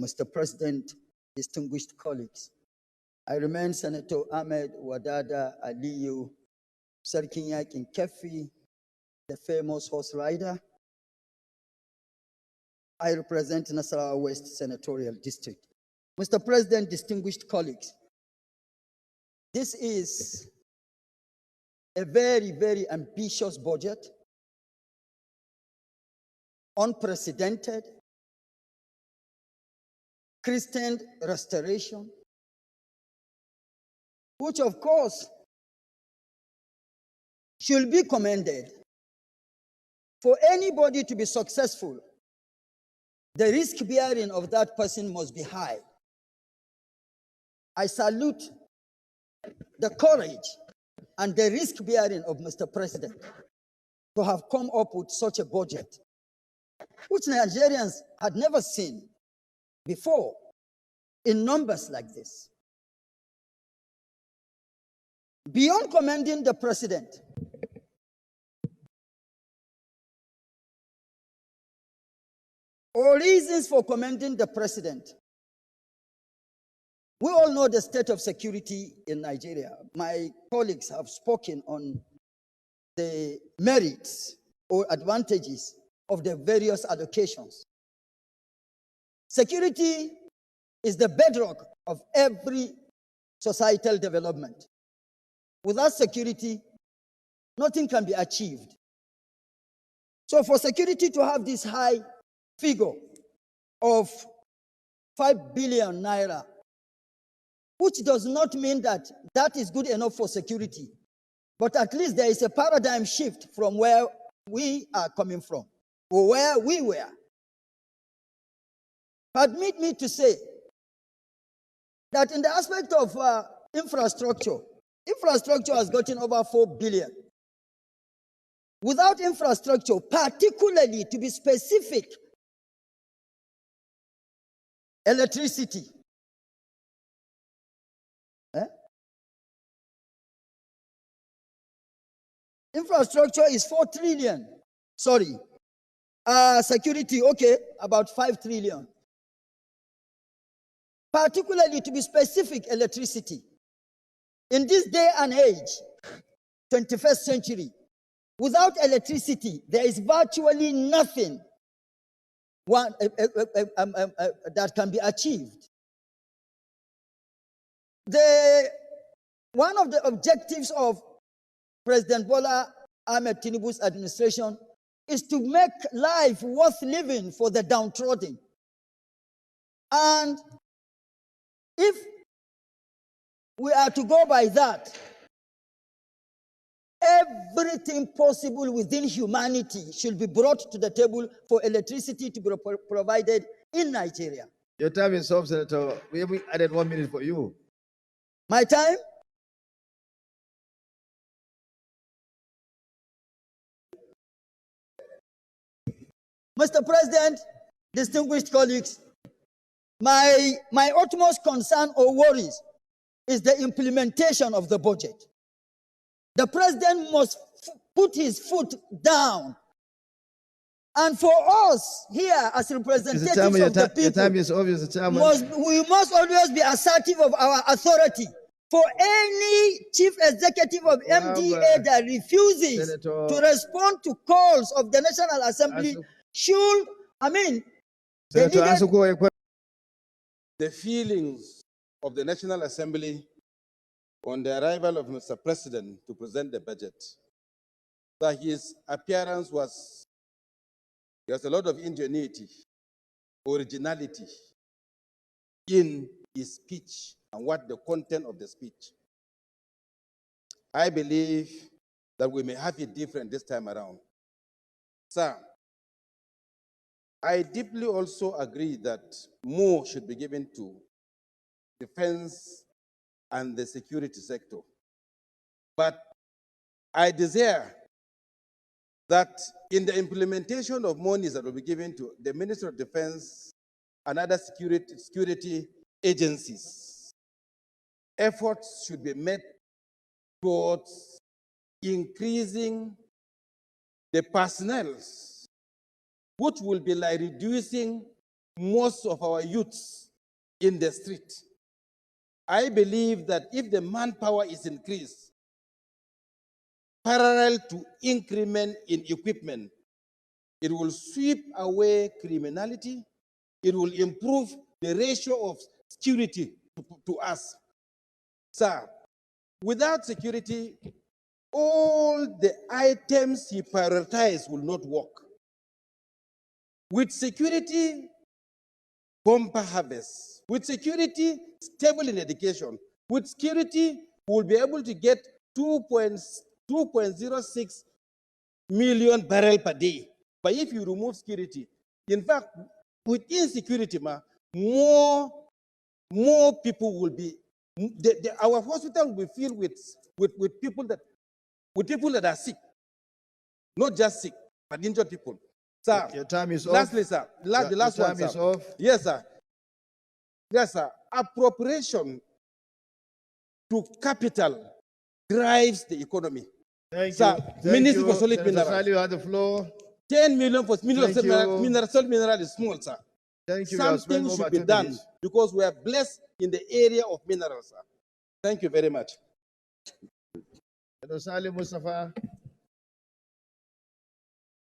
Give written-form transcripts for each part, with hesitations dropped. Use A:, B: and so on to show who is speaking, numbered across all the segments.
A: Mr. President, distinguished colleagues, I remain Senator Ahmed Wadada Aliyu, Sarkin Yakin Kefi, the famous horse rider. I represent Nasarawa West Senatorial District. Mr. President, distinguished colleagues, this is a very, very ambitious budget, unprecedented, Christian restoration, which of course should be commended. For anybody to be successful, the risk bearing of that person must be high. I salute the courage and the risk bearing of Mr. President to have come up with such a budget, which Nigerians had never seen before in numbers like this. Beyond commending the president, or reasons for commending the president, we all know the state of security in Nigeria. My colleagues have spoken on the merits or advantages of the various allocations. Security is the bedrock of every societal development. Without security, nothing can be achieved. So for security to have this high figure of 5 billion naira, which does not mean that that is good enough for security, but at least there is a paradigm shift from where we are coming from, or where we were. Permit me to say that in the aspect of infrastructure has gotten over 4 billion. Without infrastructure, particularly to be specific, electricity. Infrastructure is 4 trillion. Sorry. Security, okay, about 5 trillion. Particularly to be specific, electricity. In this day and age, 21st century, without electricity, there is virtually nothing that can be achieved. One of the objectives of President Bola Ahmed Tinubu's administration is to make life worth living for the downtrodden. And if we are to go by that, everything possible within humanity should be brought to the table for electricity to be provided in Nigeria.
B: Your time is up, Senator. We have added 1 minute for you.
A: My time? Mr. President, distinguished colleagues, my utmost concern or worries is the implementation of the budget. The president must put his foot down. And for us here as representatives of the people,
B: your time is obvious,
A: we must always be assertive of our authority. For any chief executive of MDA that refuses
B: Senator,
A: to respond to calls of the National Assembly should,
C: the feelings of the National Assembly on the arrival of Mr. President to present the budget, that his appearance there's a lot of ingenuity, originality in his speech and what the content of the speech. I believe that we may have it different this time around. Sir, I deeply also agree that more should be given to defense and the security sector. But I desire that in the implementation of monies that will be given to the Ministry of Defense and other security agencies, efforts should be made towards increasing the personnel, which will be like reducing most of our youths in the street. I believe that if the manpower is increased, parallel to increment in equipment, it will sweep away criminality. It will improve the ratio of security to us. Sir, without security, all the items he prioritized will not work. With security, bumper harvest. With security, stable in education. With security, we'll be able to get 2.06 million barrels per day. But if you remove security, in fact, with insecurity, more people will be, our hospital will be filled with people that are sick, not just sick, but injured people. Sir,
B: your time is
C: lastly,
B: off.
C: sir, the last
B: your
C: one,
B: time
C: sir.
B: is off.
C: Yes, sir. Yes, sir. Appropriation to capital drives the economy.
B: Thank
C: Sir,
B: you. Thank
C: Ministry
B: you.
C: for solid
B: Senator
C: minerals.
B: Sali, you have the floor.
C: 10 million for mineral
B: Thank you.
C: solid mineral is small, sir.
B: Thank you. We have spent
C: Something
B: over
C: should be
B: 2
C: done
B: minutes.
C: because we are blessed in the area of minerals, sir. Thank you very much.
B: Senator Sali Mustafa.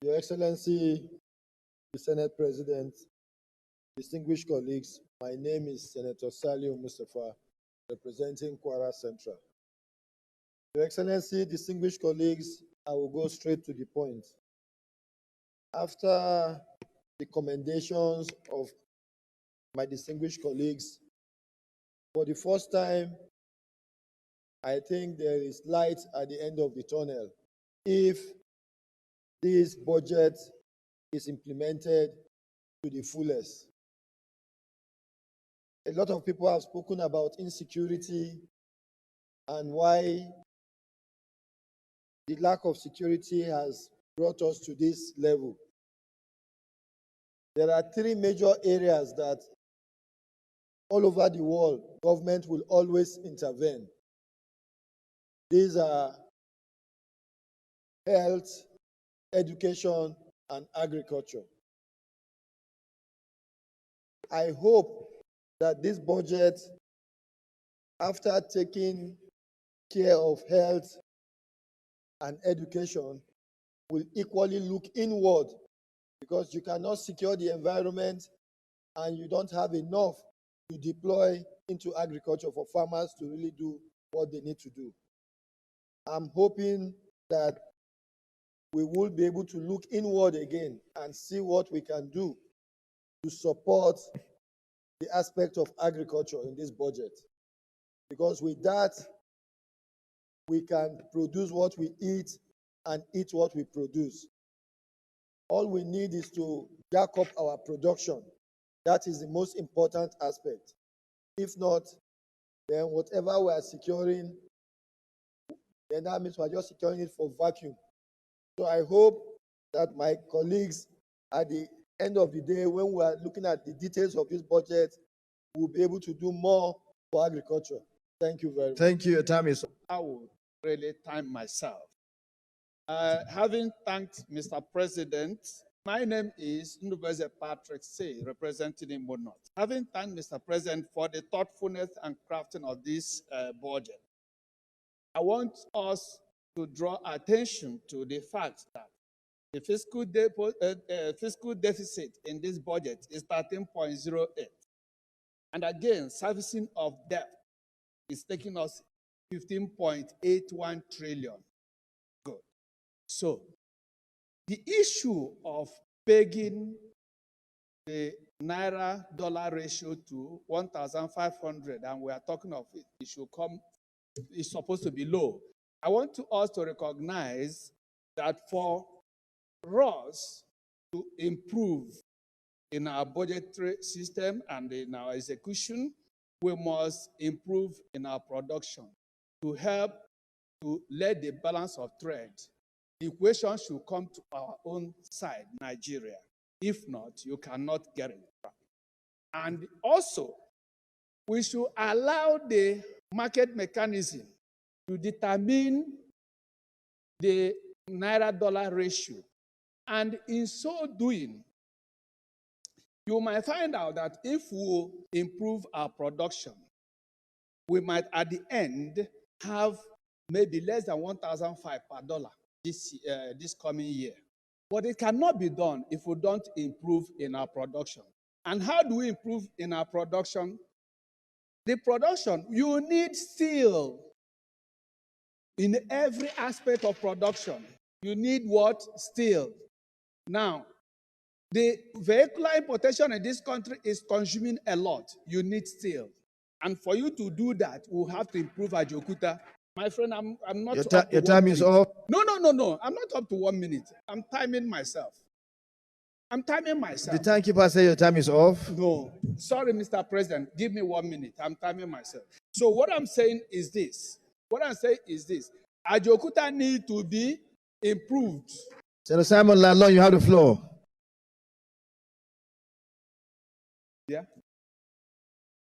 D: Your Excellency, the Senate President, distinguished colleagues, my name is Senator Saliu Mustafa, representing Kwara Central. Your Excellency, distinguished colleagues, I will go straight to the point. After the commendations of my distinguished colleagues, for the first time, I think there is light at the end of the tunnel if this budget is implemented to the fullest. A lot of people have spoken about insecurity and why the lack of security has brought us to this level. There are three major areas that all over the world, government will always intervene. These are health, education, and agriculture. I hope that this budget, after taking care of health and education, will equally look inward, because you cannot secure the environment and you don't have enough to deploy into agriculture for farmers to really do what they need to do. I'm hoping that we will be able to look inward again and see what we can do to support the aspect of agriculture in this budget. Because with that, we can produce what we eat and eat what we produce. All we need is to jack up our production. That is the most important aspect. If not, then whatever we are securing, then that means we're just securing it for vacuum. So I hope that my colleagues, at the end of the day, when we are looking at the details of this budget, we'll be able to do more for agriculture. Thank you very much.
B: Thank you. Your time is up.
E: I will really thank myself. Having thanked Mr. President, my name is Ndubeze Patrick Say, representing Imo North. Having thanked Mr. President for the thoughtfulness and crafting of this budget, I want us to draw attention to the fact that the fiscal deficit in this budget is 13.08. And again, servicing of debt is taking us 15.81 trillion. Good. So, the issue of pegging the Naira-dollar ratio to 1,500, and we are talking of it should come, it's supposed to be low. I want us to recognize that for us to improve in our budgetary system and in our execution, we must improve in our production to help to let the balance of trade. The equation should come to our own side, Nigeria. If not, you cannot get it right. And also, we should allow the market mechanism to determine the Naira-dollar ratio. And in so doing, you might find out that if we improve our production, we might at the end have maybe less than 1,005 per dollar this coming year. But it cannot be done if we don't improve in our production. And how do we improve in our production? The production, you need steel. In every aspect of production, you need what? Steel. Now, the vehicular importation in this country is consuming a lot. You need steel. And for you to do that, we'll have to improve Ajokuta. My friend, I'm not up to
B: Your time is off.
E: No. I'm not up to 1 minute. I'm timing myself.
B: The timekeeper say your time is off.
E: No. Sorry, Mr. President. Give me 1 minute. I'm timing myself. So what I'm saying is this. Ajokuta need to be improved.
B: Senator Simon Lalong, you have the floor.
E: Yeah.